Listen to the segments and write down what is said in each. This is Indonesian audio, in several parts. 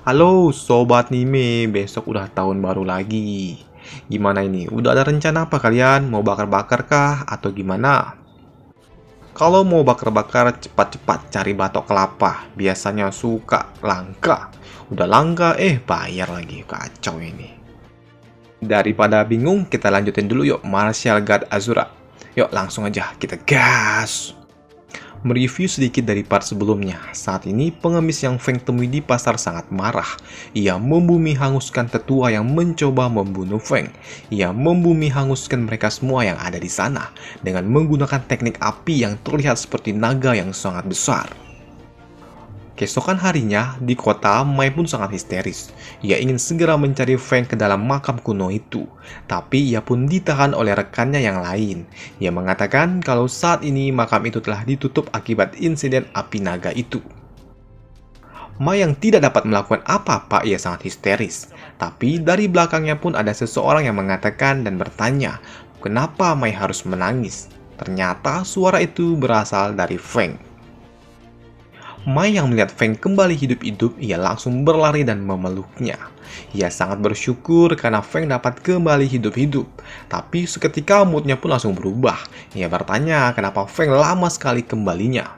Halo Sobat Nime, besok udah tahun baru lagi. Gimana ini? Udah ada rencana apa kalian? Mau bakar-bakar kah? Atau gimana? Kalau mau bakar-bakar, cepat-cepat cari batok kelapa. Biasanya suka langka. Udah langka, bayar lagi. Kacau ini. Daripada bingung, kita lanjutin dulu yuk Martial Guard Azura. Yuk langsung aja kita gas. Mereview sedikit dari part sebelumnya. Saat ini, pengemis yang Feng temui di pasar sangat marah. Ia membumi hanguskan tetua yang mencoba membunuh Feng. Ia membumi hanguskan mereka semua yang ada di sana dengan menggunakan teknik api yang terlihat seperti naga yang sangat besar. Keesokan harinya, di kota, Mai pun sangat histeris. Ia ingin segera mencari Feng ke dalam makam kuno itu. Tapi ia pun ditahan oleh rekannya yang lain. Ia mengatakan kalau saat ini makam itu telah ditutup akibat insiden api naga itu. Mai yang tidak dapat melakukan apa-apa, ia sangat histeris. Tapi dari belakangnya pun ada seseorang yang mengatakan dan bertanya, kenapa Mai harus menangis? Ternyata suara itu berasal dari Feng. Mai yang melihat Feng kembali hidup-hidup, ia langsung berlari dan memeluknya. Ia sangat bersyukur karena Feng dapat kembali hidup-hidup. Tapi seketika moodnya pun langsung berubah. Ia bertanya kenapa Feng lama sekali kembalinya.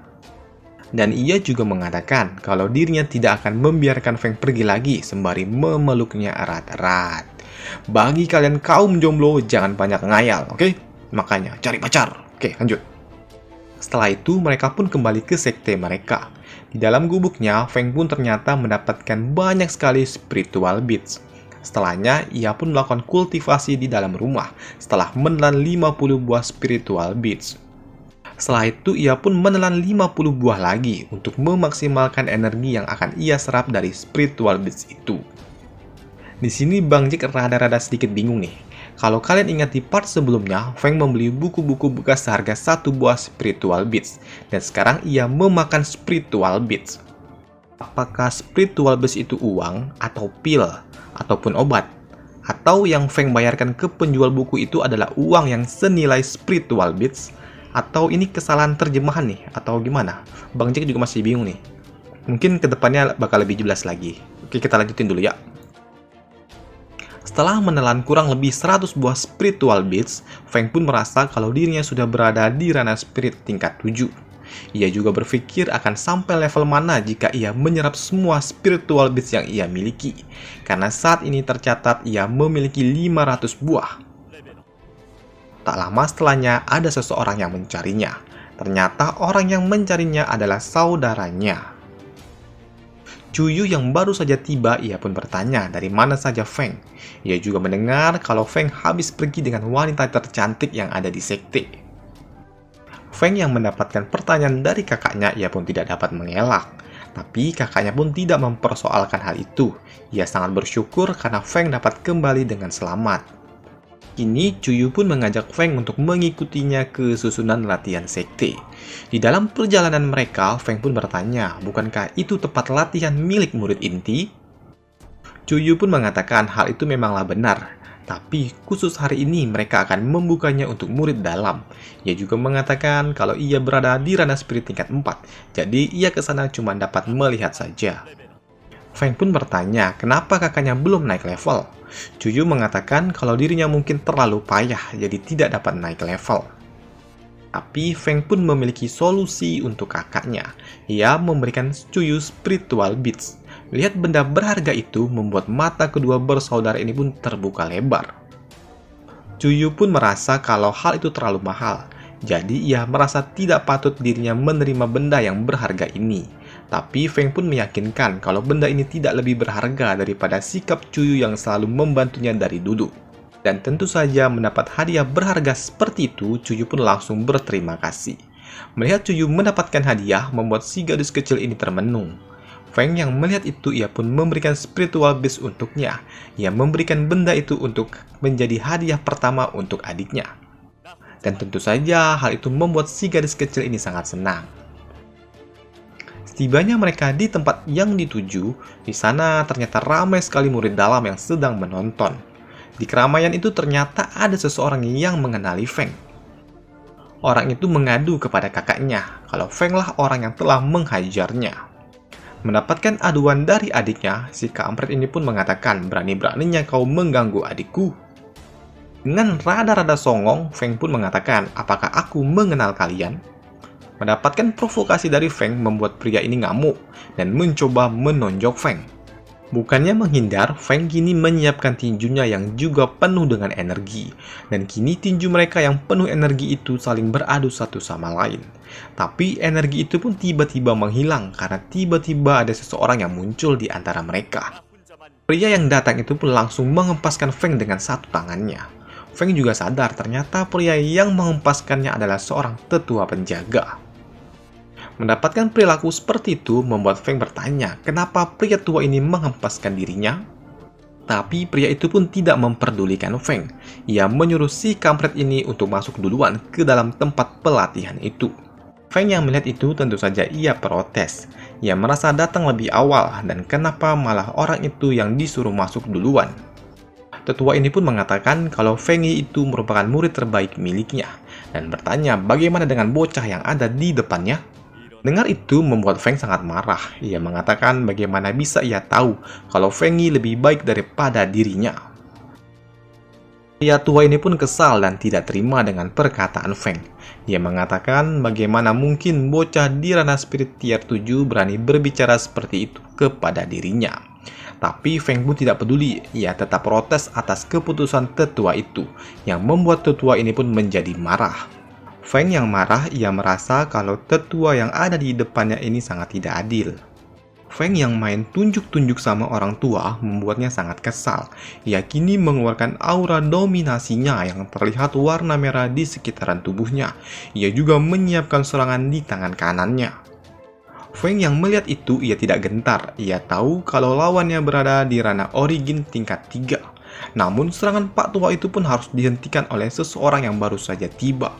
Dan ia juga mengatakan kalau dirinya tidak akan membiarkan Feng pergi lagi sembari memeluknya erat-erat. Bagi kalian kaum jomblo, jangan banyak ngayal, oke? Makanya cari pacar. Oke, lanjut. Setelah itu, mereka pun kembali ke sekte mereka. Di dalam gubuknya, Feng pun ternyata mendapatkan banyak sekali spiritual beads. Setelahnya, ia pun melakukan kultivasi di dalam rumah setelah menelan 50 buah spiritual beads. Setelah itu, ia pun menelan 50 buah lagi untuk memaksimalkan energi yang akan ia serap dari spiritual beads itu. Di sini Bang Jack rada-rada sedikit bingung nih. Kalau kalian ingat di part sebelumnya, Feng membeli buku-buku bekas seharga 1 buah spiritual beads, dan sekarang ia memakan spiritual beads. Apakah spiritual beads itu uang, atau pil, ataupun obat? Atau yang Feng bayarkan ke penjual buku itu adalah uang yang senilai spiritual beads? Atau ini kesalahan terjemahan nih, atau gimana? Bang Jack juga masih bingung nih. Mungkin kedepannya bakal lebih jelas lagi. Oke, kita lanjutin dulu ya. Setelah menelan kurang lebih 100 buah spiritual beads, Feng pun merasa kalau dirinya sudah berada di ranah spirit tingkat 7. Ia juga berpikir akan sampai level mana jika ia menyerap semua spiritual beads yang ia miliki, karena saat ini tercatat ia memiliki 500 buah. Tak lama setelahnya, ada seseorang yang mencarinya. Ternyata orang yang mencarinya adalah saudaranya. Cuyu yang baru saja tiba, ia pun bertanya dari mana saja Feng. Ia juga mendengar kalau Feng habis pergi dengan wanita tercantik yang ada di sekte. Feng yang mendapatkan pertanyaan dari kakaknya, ia pun tidak dapat mengelak. Tapi kakaknya pun tidak mempersoalkan hal itu. Ia sangat bersyukur karena Feng dapat kembali dengan selamat. Kini, Cuyu pun mengajak Feng untuk mengikutinya ke susunan latihan sekte. Di dalam perjalanan mereka, Feng pun bertanya, bukankah itu tempat latihan milik murid inti? Cuyu pun mengatakan hal itu memanglah benar, tapi khusus hari ini mereka akan membukanya untuk murid dalam. Ia juga mengatakan kalau ia berada di ranah spirit tingkat 4, jadi ia ke sana cuma dapat melihat saja. Feng pun bertanya kenapa kakaknya belum naik level. Cuyu mengatakan kalau dirinya mungkin terlalu payah, jadi tidak dapat naik level. Tapi Feng pun memiliki solusi untuk kakaknya. Ia memberikan Cuyu spiritual beads. Lihat benda berharga itu membuat mata kedua bersaudara ini pun terbuka lebar. Cuyu pun merasa kalau hal itu terlalu mahal. Jadi ia merasa tidak patut dirinya menerima benda yang berharga ini. Tapi Feng pun meyakinkan kalau benda ini tidak lebih berharga daripada sikap Cuyu yang selalu membantunya dari dulu. Dan tentu saja mendapat hadiah berharga seperti itu, Cuyu pun langsung berterima kasih. Melihat Cuyu mendapatkan hadiah membuat si gadis kecil ini termenung. Feng yang melihat itu, ia pun memberikan spiritual beads untuknya. Ia memberikan benda itu untuk menjadi hadiah pertama untuk adiknya. Dan tentu saja hal itu membuat si gadis kecil ini sangat senang. Setibanya mereka di tempat yang dituju, di sana ternyata ramai sekali murid dalam yang sedang menonton. Di keramaian itu ternyata ada seseorang yang mengenali Feng. Orang itu mengadu kepada kakaknya kalau Feng lah orang yang telah menghajarnya. Mendapatkan aduan dari adiknya, si kampret ini pun mengatakan, berani-beraninya kau mengganggu adikku. Dengan rada-rada songong, Feng pun mengatakan, apakah aku mengenal kalian? Mendapatkan provokasi dari Feng membuat pria ini ngamuk dan mencoba menonjok Feng. Bukannya menghindar, Feng kini menyiapkan tinjunya yang juga penuh dengan energi. Dan kini tinju mereka yang penuh energi itu saling beradu satu sama lain. Tapi energi itu pun tiba-tiba menghilang karena tiba-tiba ada seseorang yang muncul di antara mereka. Pria yang datang itu pun langsung mengempaskan Feng dengan satu tangannya. Feng juga sadar ternyata pria yang mengempaskannya adalah seorang tetua penjaga. Mendapatkan perilaku seperti itu membuat Feng bertanya kenapa pria tua ini menghempaskan dirinya. Tapi pria itu pun tidak memperdulikan Feng. Ia menyuruh si kampret ini untuk masuk duluan ke dalam tempat pelatihan itu. Feng yang melihat itu tentu saja ia protes. Ia merasa datang lebih awal dan kenapa malah orang itu yang disuruh masuk duluan. Tetua ini pun mengatakan kalau Feng Yi itu merupakan murid terbaik miliknya dan bertanya bagaimana dengan bocah yang ada di depannya. Dengar itu membuat Feng sangat marah. Ia mengatakan bagaimana bisa ia tahu kalau Feng Yi lebih baik daripada dirinya. Pria tua ini pun kesal dan tidak terima dengan perkataan Feng. Ia mengatakan bagaimana mungkin bocah di ranah spirit tier 7 berani berbicara seperti itu kepada dirinya. Tapi Feng pun tidak peduli. Ia tetap protes atas keputusan tetua itu, yang membuat tetua ini pun menjadi marah. Feng yang marah, ia merasa kalau tetua yang ada di depannya ini sangat tidak adil. Feng yang main tunjuk-tunjuk sama orang tua membuatnya sangat kesal. Ia kini mengeluarkan aura dominasinya yang terlihat warna merah di sekitaran tubuhnya. Ia juga menyiapkan serangan di tangan kanannya. Feng yang melihat itu, ia tidak gentar. Ia tahu kalau lawannya berada di ranah origin tingkat 3. Namun serangan Pak Tua itu pun harus dihentikan oleh seseorang yang baru saja tiba.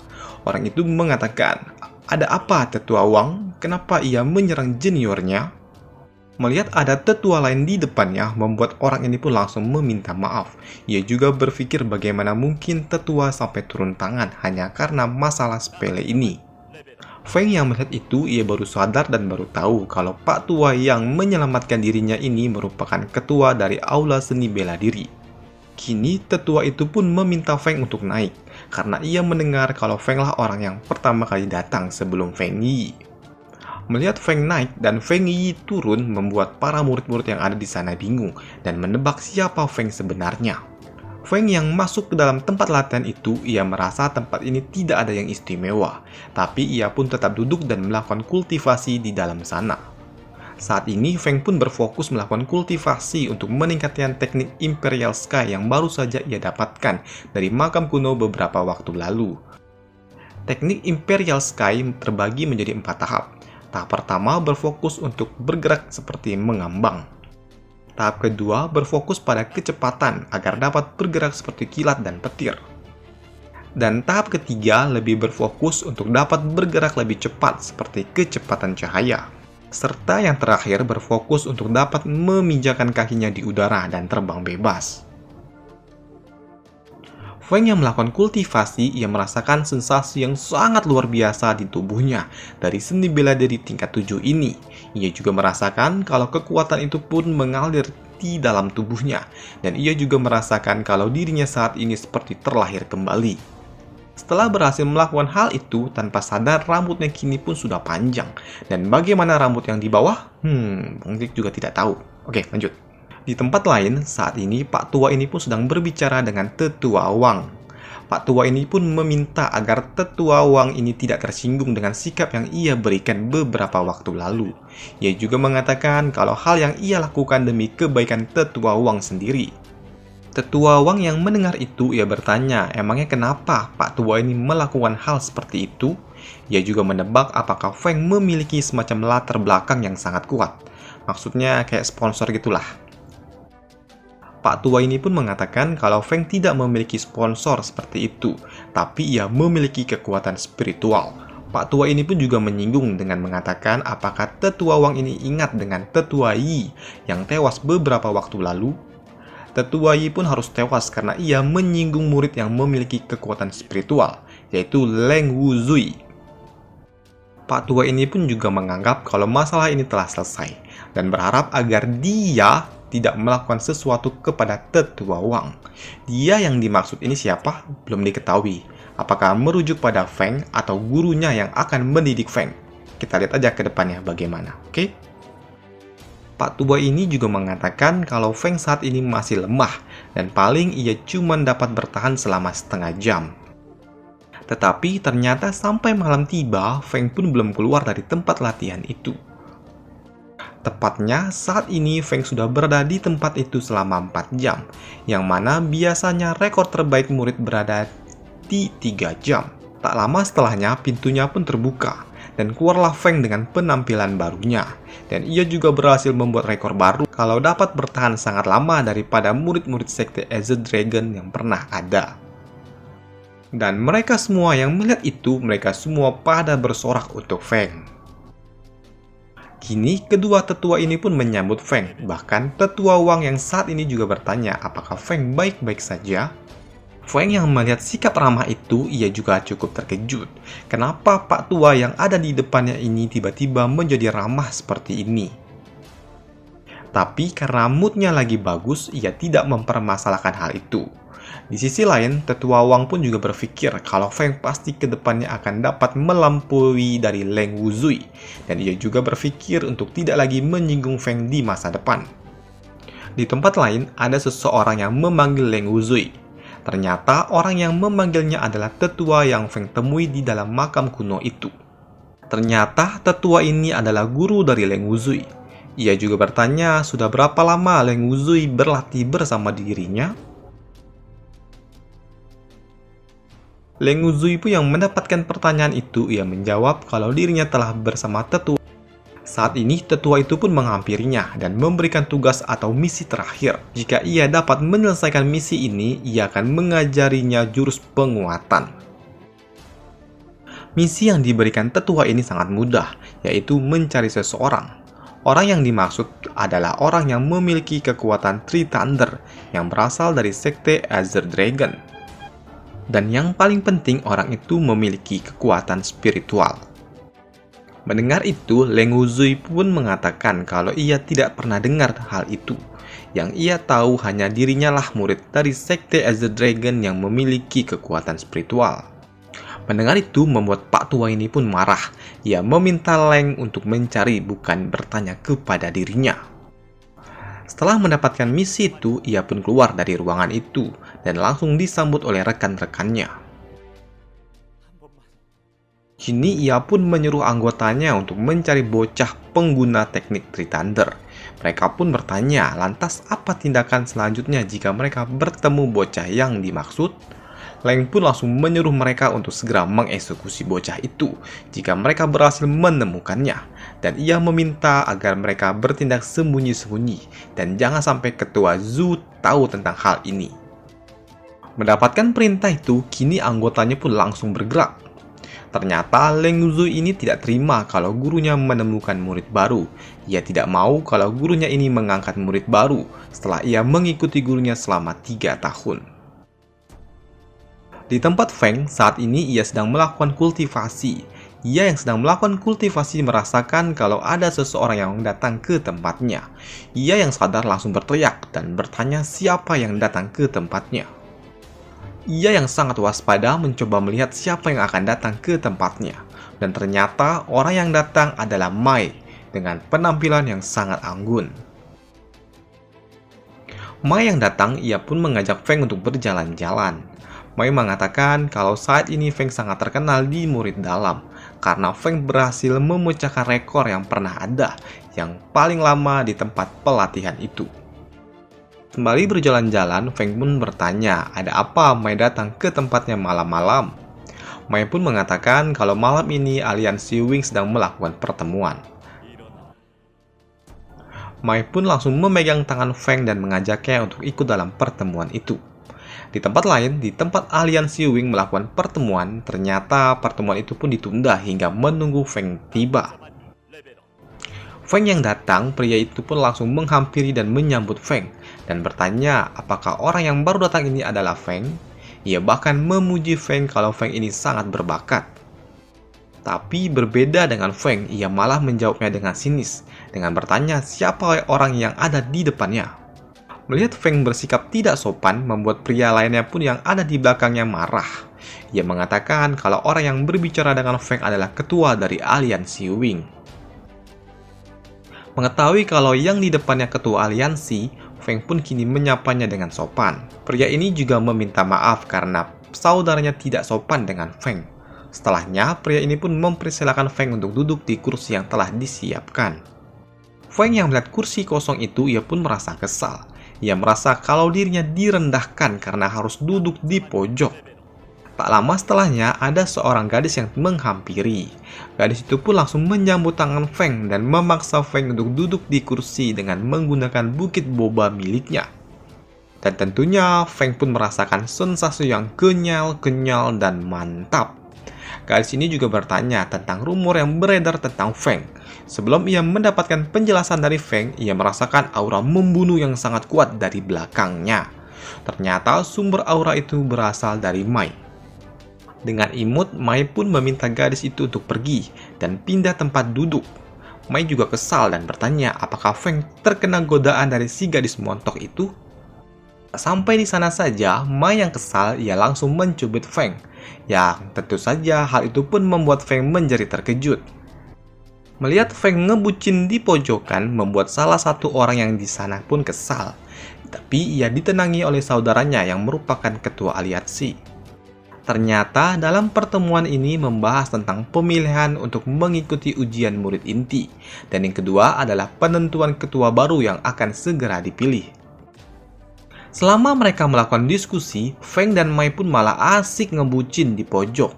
Orang itu mengatakan, ada apa tetua Wang? Kenapa ia menyerang juniornya? Melihat ada tetua lain di depannya, membuat orang ini pun langsung meminta maaf. Ia juga berpikir bagaimana mungkin tetua sampai turun tangan hanya karena masalah sepele ini. Feng yang melihat itu, ia baru sadar dan baru tahu kalau Pak Tua yang menyelamatkan dirinya ini merupakan ketua dari aula seni bela diri. Kini tetua itu pun meminta Feng untuk naik, karena ia mendengar kalau Feng lah orang yang pertama kali datang sebelum Feng Yi. Melihat Feng naik dan Feng Yi turun membuat para murid-murid yang ada di sana bingung dan menebak siapa Feng sebenarnya. Feng yang masuk ke dalam tempat latihan itu, ia merasa tempat ini tidak ada yang istimewa, tapi ia pun tetap duduk dan melakukan kultivasi di dalam sana. Saat ini, Feng pun berfokus melakukan kultivasi untuk meningkatkan teknik Imperial Sky yang baru saja ia dapatkan dari makam kuno beberapa waktu lalu. Teknik Imperial Sky terbagi menjadi 4 tahap. Tahap pertama berfokus untuk bergerak seperti mengambang. Tahap kedua berfokus pada kecepatan agar dapat bergerak seperti kilat dan petir. Dan tahap ketiga lebih berfokus untuk dapat bergerak lebih cepat seperti kecepatan cahaya. Serta yang terakhir berfokus untuk dapat memijakan kakinya di udara dan terbang bebas. Feng yang melakukan kultivasi, ia merasakan sensasi yang sangat luar biasa di tubuhnya dari seni bela diri tingkat 7 ini. Ia juga merasakan kalau kekuatan itu pun mengalir di dalam tubuhnya, dan ia juga merasakan kalau dirinya saat ini seperti terlahir kembali. Setelah berhasil melakukan hal itu, tanpa sadar rambutnya kini pun sudah panjang. Dan bagaimana rambut yang di bawah? Bang Dik juga tidak tahu. Oke, lanjut. Di tempat lain, saat ini Pak Tua ini pun sedang berbicara dengan Tetua Wang. Pak Tua ini pun meminta agar Tetua Wang ini tidak tersinggung dengan sikap yang ia berikan beberapa waktu lalu. Ia juga mengatakan kalau hal yang ia lakukan demi kebaikan Tetua Wang sendiri. Tetua Wang yang mendengar itu, ia bertanya, emangnya kenapa Pak Tua ini melakukan hal seperti itu? Ia juga menebak apakah Feng memiliki semacam latar belakang yang sangat kuat. Maksudnya kayak sponsor gitulah. Pak Tua ini pun mengatakan kalau Feng tidak memiliki sponsor seperti itu, tapi ia memiliki kekuatan spiritual. Pak Tua ini pun juga menyinggung dengan mengatakan apakah Tetua Wang ini ingat dengan Tetua Yi yang tewas beberapa waktu lalu. Tetua Yi pun harus tewas karena ia menyinggung murid yang memiliki kekuatan spiritual, yaitu Leng Wuzui. Pak tua ini pun juga menganggap kalau masalah ini telah selesai dan berharap agar dia tidak melakukan sesuatu kepada tetua Wang. Dia yang dimaksud ini siapa? Belum diketahui. Apakah merujuk pada Feng atau gurunya yang akan mendidik Feng? Kita lihat aja ke depannya bagaimana, oke? Pak tua ini juga mengatakan kalau Feng saat ini masih lemah dan paling ia cuma dapat bertahan selama setengah jam. Tetapi ternyata sampai malam tiba, Feng pun belum keluar dari tempat latihan itu. Tepatnya saat ini Feng sudah berada di tempat itu selama 4 jam, yang mana biasanya rekor terbaik murid berada di 3 jam. Tak lama setelahnya pintunya pun terbuka, dan keluarlah Feng dengan penampilan barunya. Dan ia juga berhasil membuat rekor baru kalau dapat bertahan sangat lama daripada murid-murid sekte Azure Dragon yang pernah ada. Dan mereka semua yang melihat itu, mereka semua pada bersorak untuk Feng. Kini, kedua tetua ini pun menyambut Feng. Bahkan, tetua Wang yang saat ini juga bertanya apakah Feng baik-baik saja. Feng yang melihat sikap ramah itu, ia juga cukup terkejut. Kenapa Pak Tua yang ada di depannya ini tiba-tiba menjadi ramah seperti ini? Tapi karena moodnya lagi bagus, ia tidak mempermasalahkan hal itu. Di sisi lain, tetua Wang pun juga berpikir kalau Feng pasti ke depannya akan dapat melampaui dari Leng Wuzui, dan ia juga berpikir untuk tidak lagi menyinggung Feng di masa depan. Di tempat lain, ada seseorang yang memanggil Leng Wuzui. Ternyata orang yang memanggilnya adalah tetua yang Feng temui di dalam makam kuno itu. Ternyata tetua ini adalah guru dari Leng Wuzui. Ia juga bertanya sudah berapa lama Leng Wuzui berlatih bersama dirinya. Leng Wuzui pun yang mendapatkan pertanyaan itu, ia menjawab kalau dirinya telah bersama tetua. Saat ini, tetua itu pun menghampirinya dan memberikan tugas atau misi terakhir. Jika ia dapat menyelesaikan misi ini, ia akan mengajarinya jurus penguatan. Misi yang diberikan tetua ini sangat mudah, yaitu mencari seseorang. Orang yang dimaksud adalah orang yang memiliki kekuatan Three Thunder yang berasal dari sekte Azure Dragon. Dan yang paling penting, orang itu memiliki kekuatan spiritual. Mendengar itu, Leng Wuzui pun mengatakan kalau ia tidak pernah dengar hal itu. Yang ia tahu hanya dirinya lah murid dari sekte Azure Dragon yang memiliki kekuatan spiritual. Mendengar itu membuat Pak Tua ini pun marah. Ia meminta Leng untuk mencari, bukan bertanya kepada dirinya. Setelah mendapatkan misi itu, ia pun keluar dari ruangan itu dan langsung disambut oleh rekan-rekannya. Kini ia pun menyuruh anggotanya untuk mencari bocah pengguna teknik Three Thunder. Mereka pun bertanya, lantas apa tindakan selanjutnya jika mereka bertemu bocah yang dimaksud? Leng pun langsung menyuruh mereka untuk segera mengeksekusi bocah itu jika mereka berhasil menemukannya. Dan ia meminta agar mereka bertindak sembunyi-sembunyi dan jangan sampai ketua Zhu tahu tentang hal ini. Mendapatkan perintah itu, kini anggotanya pun langsung bergerak. Ternyata Leng Wuzui ini tidak terima kalau gurunya menemukan murid baru. Ia tidak mau kalau gurunya ini mengangkat murid baru setelah ia mengikuti gurunya selama 3 tahun. Di tempat Feng, saat ini ia sedang melakukan kultivasi. Ia yang sedang melakukan kultivasi merasakan kalau ada seseorang yang datang ke tempatnya. Ia yang sadar langsung berteriak dan bertanya siapa yang datang ke tempatnya. Ia yang sangat waspada mencoba melihat siapa yang akan datang ke tempatnya. Dan ternyata orang yang datang adalah Mai dengan penampilan yang sangat anggun. Mai yang datang, ia pun mengajak Feng untuk berjalan-jalan. Mai mengatakan kalau saat ini Feng sangat terkenal di murid dalam karena Feng berhasil memecahkan rekor yang pernah ada yang paling lama di tempat pelatihan itu. Sembari berjalan-jalan, Feng pun bertanya ada apa Mai datang ke tempatnya malam-malam. Mai pun mengatakan kalau malam ini aliansi Wing sedang melakukan pertemuan. Mai pun langsung memegang tangan Feng dan mengajaknya untuk ikut dalam pertemuan itu. Di tempat lain, di tempat aliansi Wing melakukan pertemuan, ternyata pertemuan itu pun ditunda hingga menunggu Feng tiba. Feng yang datang, pria itu pun langsung menghampiri dan menyambut Feng dan bertanya apakah orang yang baru datang ini adalah Feng. Ia bahkan memuji Feng kalau Feng ini sangat berbakat. Tapi berbeda dengan Feng, ia malah menjawabnya dengan sinis, dengan bertanya siapa orang yang ada di depannya. Melihat Feng bersikap tidak sopan, membuat pria lainnya pun yang ada di belakangnya marah. Ia mengatakan kalau orang yang berbicara dengan Feng adalah ketua dari aliansi Wing. Mengetahui kalau yang di depannya ketua aliansi, Feng pun kini menyapanya dengan sopan. Pria ini juga meminta maaf karena saudaranya tidak sopan dengan Feng. Setelahnya, pria ini pun mempersilahkan Feng untuk duduk di kursi yang telah disiapkan. Feng yang melihat kursi kosong itu, ia pun merasa kesal. Ia merasa kalau dirinya direndahkan karena harus duduk di pojok. Tak lama setelahnya, ada seorang gadis yang menghampiri. Gadis itu pun langsung menyambut tangan Feng dan memaksa Feng untuk duduk di kursi dengan menggunakan bukit boba miliknya. Dan tentunya, Feng pun merasakan sensasi yang kenyal-kenyal dan mantap. Gadis ini juga bertanya tentang rumor yang beredar tentang Feng. Sebelum ia mendapatkan penjelasan dari Feng, ia merasakan aura membunuh yang sangat kuat dari belakangnya. Ternyata sumber aura itu berasal dari Mai. Dengan imut, Mai pun meminta gadis itu untuk pergi dan pindah tempat duduk. Mai juga kesal dan bertanya apakah Feng terkena godaan dari si gadis montok itu. Sampai di sana saja, Mai yang kesal, ia langsung mencubit Feng. Yang tentu saja hal itu pun membuat Feng menjadi terkejut. Melihat Feng ngebucin di pojokan membuat salah satu orang yang di sana pun kesal. Tapi ia ditenangi oleh saudaranya yang merupakan ketua aliansi. Ternyata dalam pertemuan ini membahas tentang pemilihan untuk mengikuti ujian murid inti. Dan yang kedua adalah penentuan ketua baru yang akan segera dipilih. Selama mereka melakukan diskusi, Feng dan Mai pun malah asik ngebucin di pojok.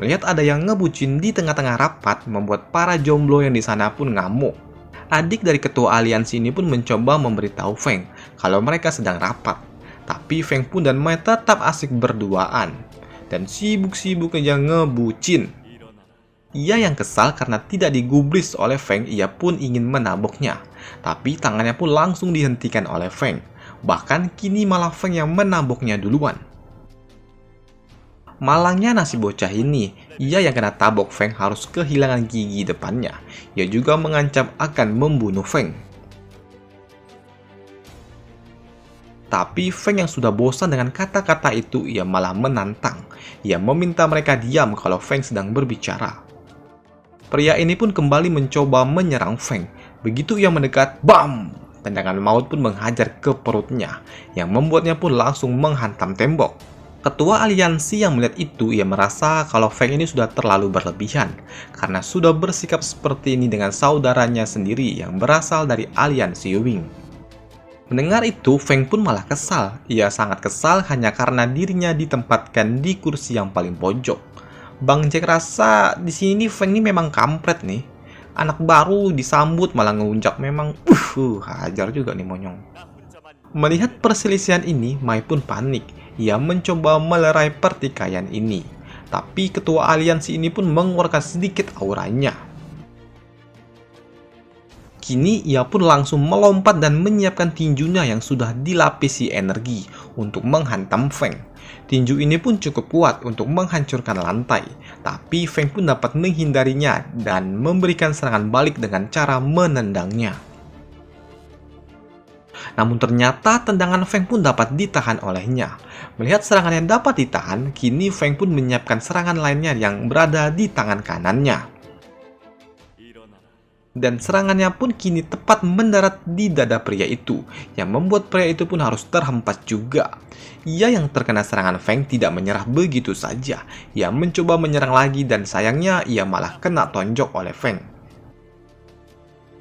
Melihat ada yang ngebucin di tengah-tengah rapat, membuat para jomblo yang di sana pun ngamuk. Adik dari ketua aliansi ini pun mencoba memberitahu Feng kalau mereka sedang rapat. Tapi Feng pun dan Mai tetap asik berduaan dan sibuk-sibuk aja ngebucin. Ia yang kesal karena tidak digubris oleh Feng, ia pun ingin menaboknya. Tapi tangannya pun langsung dihentikan oleh Feng. Bahkan kini malah Feng yang menaboknya duluan. Malangnya nasib bocah ini, ia yang kena tabok Feng harus kehilangan gigi depannya. Ia juga mengancam akan membunuh Feng. Tapi Feng yang sudah bosan dengan kata-kata itu, ia malah menantang. Ia meminta mereka diam kalau Feng sedang berbicara. Pria ini pun kembali mencoba menyerang Feng. Begitu ia mendekat, bam! Tendangan maut pun menghajar ke perutnya, yang membuatnya pun langsung menghantam tembok. Ketua aliansi yang melihat itu, ia merasa kalau Feng ini sudah terlalu berlebihan, karena sudah bersikap seperti ini dengan saudaranya sendiri yang berasal dari aliansi Wing. Mendengar itu, Feng pun malah kesal. Ia sangat kesal hanya karena dirinya ditempatkan di kursi yang paling pojok. Bang Jack rasa di sini Feng ini memang kampret nih. Anak baru disambut malah ngelunjak, memang hajar juga nih monyong. Melihat perselisihan ini, Mai pun panik. Ia mencoba melerai pertikaian ini. Tapi ketua aliansi ini pun mengeluarkan sedikit auranya. Kini ia pun langsung melompat dan menyiapkan tinjunya yang sudah dilapisi energi untuk menghantam Feng. Tinju ini pun cukup kuat untuk menghancurkan lantai, tapi Feng pun dapat menghindarinya dan memberikan serangan balik dengan cara menendangnya. Namun ternyata tendangan Feng pun dapat ditahan olehnya. Melihat serangan yang dapat ditahan, kini Feng pun menyiapkan serangan lainnya yang berada di tangan kanannya. Dan serangannya pun kini tepat mendarat di dada pria itu, yang membuat pria itu pun harus terhempas juga. Ia yang terkena serangan Feng tidak menyerah begitu saja. Ia mencoba menyerang lagi dan sayangnya ia malah kena tonjok oleh Feng.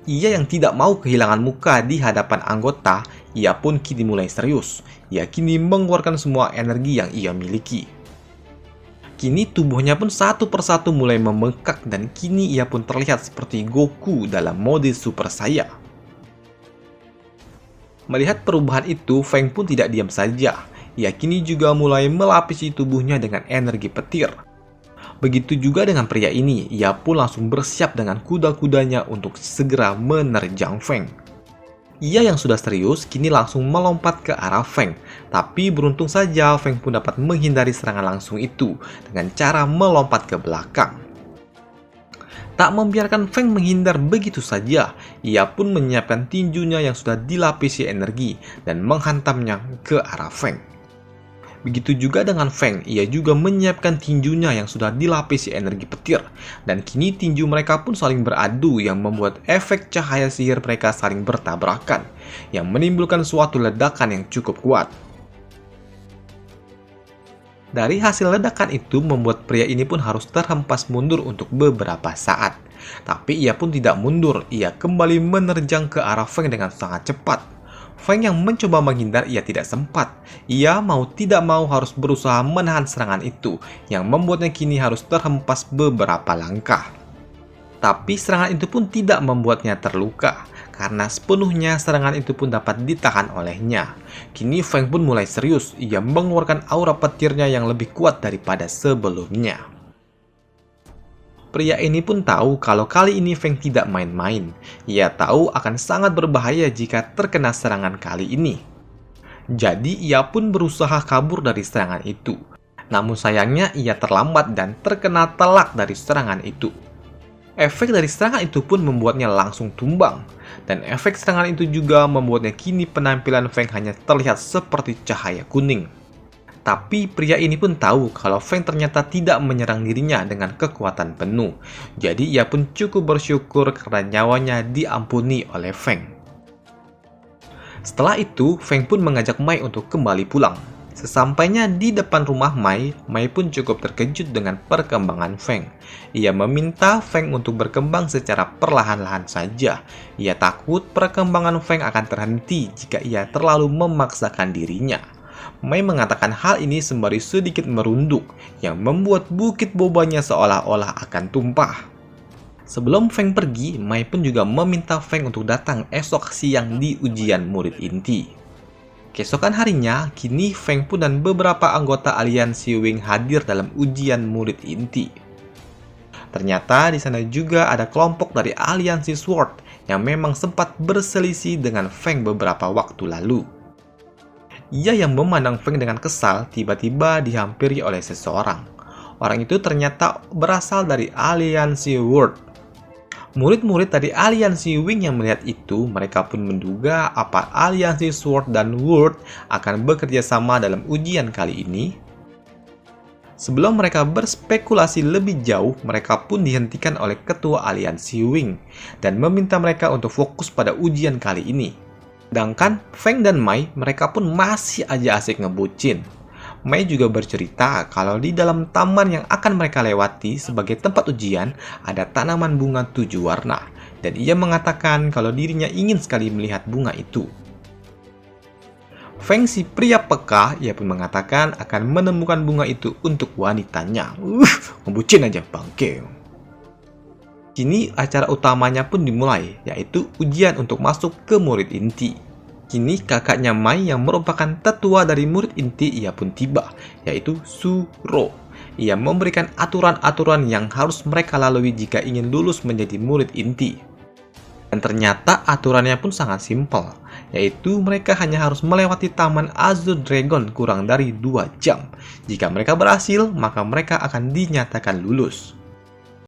Ia yang tidak mau kehilangan muka di hadapan anggota, ia pun kini mulai serius. Ia kini mengeluarkan semua energi yang ia miliki. Kini tubuhnya pun satu persatu mulai membengkak dan kini ia pun terlihat seperti Goku dalam mode Super Saiyan. Melihat perubahan itu, Feng pun tidak diam saja. Ia kini juga mulai melapisi tubuhnya dengan energi petir. Begitu juga dengan pria ini, ia pun langsung bersiap dengan kuda-kudanya untuk segera menerjang Feng. Ia yang sudah serius kini langsung melompat ke arah Feng. Tapi beruntung saja Feng pun dapat menghindari serangan langsung itu dengan cara melompat ke belakang. Tak membiarkan Feng menghindar begitu saja, ia pun menyiapkan tinjunya yang sudah dilapisi energi dan menghantamnya ke arah Feng. Begitu juga dengan Feng, ia juga menyiapkan tinjunya yang sudah dilapisi energi petir. Dan kini tinju mereka pun saling beradu yang membuat efek cahaya sihir mereka saling bertabrakan, yang menimbulkan suatu ledakan yang cukup kuat. Dari hasil ledakan itu membuat pria ini pun harus terhempas mundur untuk beberapa saat. Tapi ia pun tidak mundur, ia kembali menerjang ke arah Feng dengan sangat cepat. Feng yang mencoba menghindar ia tidak sempat. Ia mau tidak mau harus berusaha menahan serangan itu, yang membuatnya kini harus terhempas beberapa langkah. Tapi serangan itu pun tidak membuatnya terluka, karena sepenuhnya serangan itu pun dapat ditahan olehnya. Kini Feng pun mulai serius, ia mengeluarkan aura petirnya yang lebih kuat daripada sebelumnya. Pria ini pun tahu kalau kali ini Feng tidak main-main. Ia tahu akan sangat berbahaya jika terkena serangan kali ini. Jadi ia pun berusaha kabur dari serangan itu. Namun sayangnya ia terlambat dan terkena telak dari serangan itu. Efek dari serangan itu pun membuatnya langsung tumbang. Dan efek serangan itu juga membuatnya kini penampilan Feng hanya terlihat seperti cahaya kuning. Tapi pria ini pun tahu kalau Feng ternyata tidak menyerang dirinya dengan kekuatan penuh. Jadi ia pun cukup bersyukur karena nyawanya diampuni oleh Feng. Setelah itu, Feng pun mengajak Mai untuk kembali pulang. Sesampainya di depan rumah Mai pun cukup terkejut dengan perkembangan Feng. Ia meminta Feng untuk berkembang secara perlahan-lahan saja. Ia takut perkembangan Feng akan terhenti jika ia terlalu memaksakan dirinya. Mai mengatakan hal ini sembari sedikit merunduk, yang membuat bukit bobanya seolah-olah akan tumpah. Sebelum Feng pergi, Mai pun juga meminta Feng untuk datang esok siang di ujian murid inti. Keesokan harinya, kini Feng pun dan beberapa anggota aliansi Wing hadir dalam ujian murid inti. Ternyata di sana juga ada kelompok dari aliansi Sword yang memang sempat berselisih dengan Feng beberapa waktu lalu. Ia yang memandang Feng dengan kesal tiba-tiba dihampiri oleh seseorang. Orang itu ternyata berasal dari aliansi World. Murid-murid dari aliansi Wing yang melihat itu, mereka pun menduga apa aliansi Sword dan World akan bekerja sama dalam ujian kali ini. Sebelum mereka berspekulasi lebih jauh, mereka pun dihentikan oleh ketua aliansi Wing dan meminta mereka untuk fokus pada ujian kali ini. Sedangkan Feng dan Mai, mereka pun masih aja asik ngebucin. Mai juga bercerita kalau di dalam taman yang akan mereka lewati sebagai tempat ujian ada tanaman bunga 7 warna. Dan ia mengatakan kalau dirinya ingin sekali melihat bunga itu. Feng si pria peka, ia pun mengatakan akan menemukan bunga itu untuk wanitanya. Ngebucin aja bangke. Kini acara utamanya pun dimulai, yaitu ujian untuk masuk ke murid inti. Kini kakaknya Mai yang merupakan tetua dari murid inti ia pun tiba, yaitu Suro. Ia memberikan aturan-aturan yang harus mereka lalui jika ingin lulus menjadi murid inti. Dan ternyata aturannya pun sangat simpel, yaitu mereka hanya harus melewati Taman Azure Dragon kurang dari 2 jam. Jika mereka berhasil, maka mereka akan dinyatakan lulus.